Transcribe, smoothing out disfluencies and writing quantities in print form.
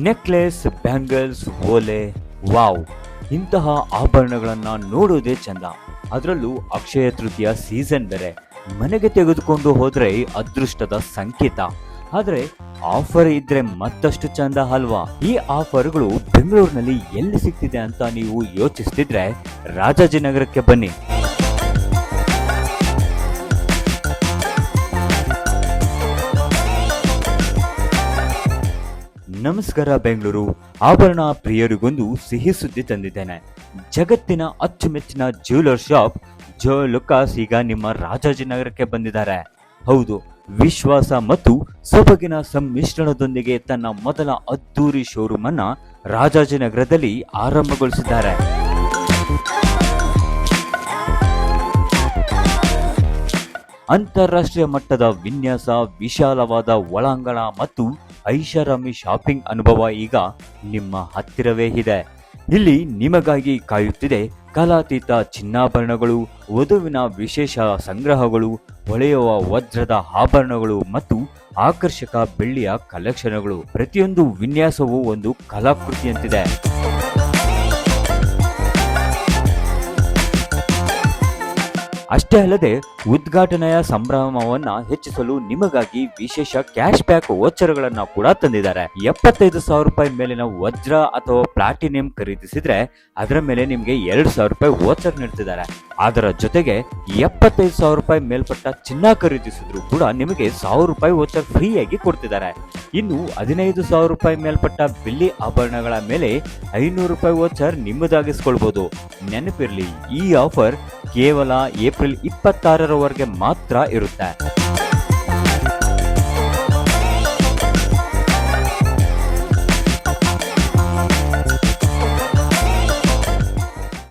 Necklace, bangles, ಓಲೆ, wow, ಇಂತಹ ಆಭರಣಗಳನ್ನ ನೋಡೋದೇ ಚಂದ. ಅದರಲ್ಲೂ ಅಕ್ಷಯ ತೃತೀಯ ಸೀಸನ್ ಬೇರೆ. ಮನೆಗೆ ತೆಗೆದುಕೊಂಡು ಹೋದ್ರೆ ಅದೃಷ್ಟದ ಸಂಕೇತ. ಆದ್ರೆ ಆಫರ್ ಇದ್ರೆ ಮತ್ತಷ್ಟು ಚಂದ ಅಲ್ವಾ? ಈ ಆಫರ್ಗಳು ಬೆಂಗಳೂರಿನಲ್ಲಿ ಎಲ್ಲಿ ಸಿಗ್ತಿದೆ ಅಂತ ನೀವು ಯೋಚಿಸ್ತಿದ್ರೆ ರಾಜಾಜಿನಗರಕ್ಕೆ ಬನ್ನಿ. ನಮಸ್ಕಾರ ಬೆಂಗಳೂರು. ಆಭರಣ ಪ್ರಿಯರಿಗೊಂದು ಸಿಹಿ ಸುದ್ದಿ ತಂದಿದ್ದೇನೆ. ಜಗತ್ತಿನ ಅಚ್ಚುಮೆಚ್ಚಿನ ಜ್ಯುವೆಲರ್ ಶಾಪ್ ಜೋಯ್ ಲುಕಾಸ್ ಈಗ ನಿಮ್ಮ ರಾಜಾಜಿನಗರಕ್ಕೆ ಬಂದಿದ್ದಾರೆ. ಹೌದು, ವಿಶ್ವಾಸ ಮತ್ತು ಸೊಬಗಿನ ಸಮ್ಮಿಶ್ರಣದೊಂದಿಗೆ ತನ್ನ ಮೊದಲ ಅದ್ದೂರಿ ಶೋರೂಮ್ ಅನ್ನ ರಾಜಾಜಿನಗರದಲ್ಲಿ ಆರಂಭಗೊಳಿಸಿದ್ದಾರೆ. ಅಂತಾರಾಷ್ಟ್ರೀಯ ಮಟ್ಟದ ವಿನ್ಯಾಸ, ವಿಶಾಲವಾದ ಒಳಾಂಗಣ ಮತ್ತು ಐಷಾರಾಮಿ ಶಾಪಿಂಗ್ ಅನುಭವ ಈಗ ನಿಮ್ಮ ಹತ್ತಿರವೇ ಇದೆ. ಇಲ್ಲಿ ನಿಮಗಾಗಿ ಕಾಯುತ್ತಿದೆ ಕಾಲಾತೀತ ಚಿನ್ನಾಭರಣಗಳು, ವಧುವಿನ ವಿಶೇಷ ಸಂಗ್ರಹಗಳು, ಹೊಳೆಯುವ ವಜ್ರದ ಆಭರಣಗಳು ಮತ್ತು ಆಕರ್ಷಕ ಬೆಳ್ಳಿಯ ಕಲೆಕ್ಷನ್ಗಳು. ಪ್ರತಿಯೊಂದು ವಿನ್ಯಾಸವೂ ಒಂದು ಕಲಾಕೃತಿಯಂತಿದೆ. ಅಷ್ಟೇ ಅಲ್ಲದೆ ಉದ್ಘಾಟನೆಯ ಸಂಭ್ರಮವನ್ನ ಹೆಚ್ಚಿಸಲು ನಿಮಗಾಗಿ ವಿಶೇಷ ಕ್ಯಾಶ್ ಬ್ಯಾಕ್ ವೋಚರ್ಗಳನ್ನ ಕೂಡ ತಂದಿದ್ದಾರೆ. 75,000 ರೂಪಾಯಿ ಮೇಲಿನ ವಜ್ರ ಅಥವಾ ಪ್ಲಾಟಿನಿಯಂ ಖರೀದಿಸಿದ್ರೆ ಅದರ ಮೇಲೆ ನಿಮ್ಗೆ 2,000 ರೂಪಾಯಿ ವೋಚರ್ ನೀಡ್ತಿದ್ದಾರೆ. ಅದರ ಜೊತೆಗೆ 75,000 ರೂಪಾಯಿ ಮೇಲ್ಪಟ್ಟ ಚಿನ್ನ ಖರೀದಿಸಿದ್ರು ಕೂಡ ನಿಮಗೆ 1,000 ರೂಪಾಯಿ ವೋಚರ್ ಫ್ರೀಯಾಗಿ ಕೊಡ್ತಿದ್ದಾರೆ. ಇನ್ನು 15,000 ರೂಪಾಯಿ ಮೇಲ್ಪಟ್ಟ ಬೆಳ್ಳಿ ಆಭರಣಗಳ ಮೇಲೆ 500 ರೂಪಾಯಿ ವೋಚರ್ ನಿಮ್ಮದಾಗಿಸ್ಕೊಳ್ಬಹುದು. ನೆನಪಿರ್ಲಿ, ಈ ಆಫರ್ ಕೇವಲ ಏಪ್ರಿಲ್ 26ರವರೆಗೆ ಮಾತ್ರ ಇರುತ್ತೆ.